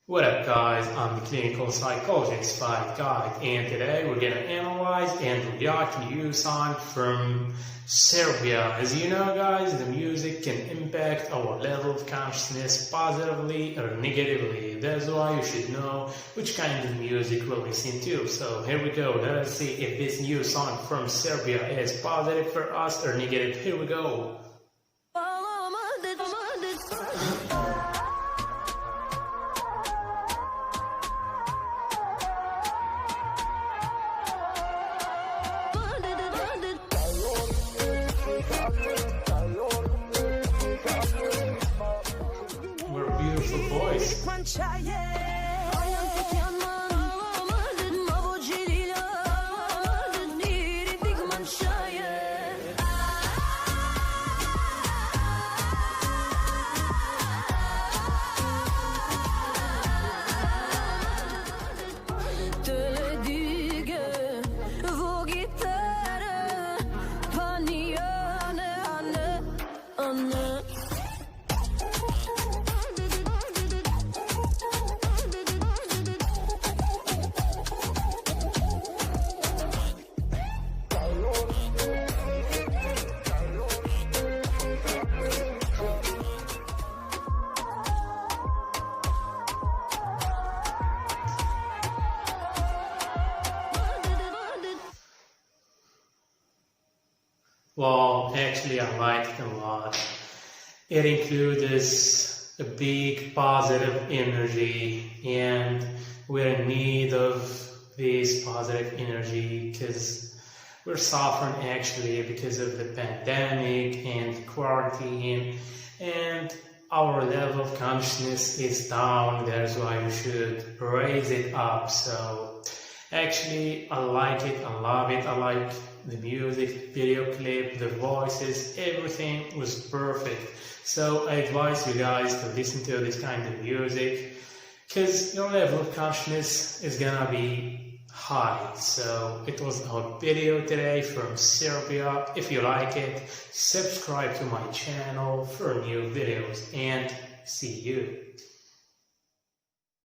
What up guys, I'm the clinical psychologist Guide, and today we're gonna analyze and react to new song from Serbia. As you know guys, the music can impact our level of consciousness positively or negatively. That's why you should know which kind of music we'll listen to. So here we go, let us see if this new song from Serbia is positive for us or negative. Here we go. Beautiful voice. Čaje. Well, actually I like it a lot. It includes a big positive energy, and we're in need of this positive energy because we're suffering actually because of the pandemic and quarantine, and our level of consciousness is down. That's why we should raise it up. So actually I like it, I love it, I like the music, video clip, the voices, everything was perfect. So I advise you guys to listen to this kind of music because your level of consciousness is gonna be high. So it was our video today from Serbia. If you like it, subscribe to my channel for new videos, and see you.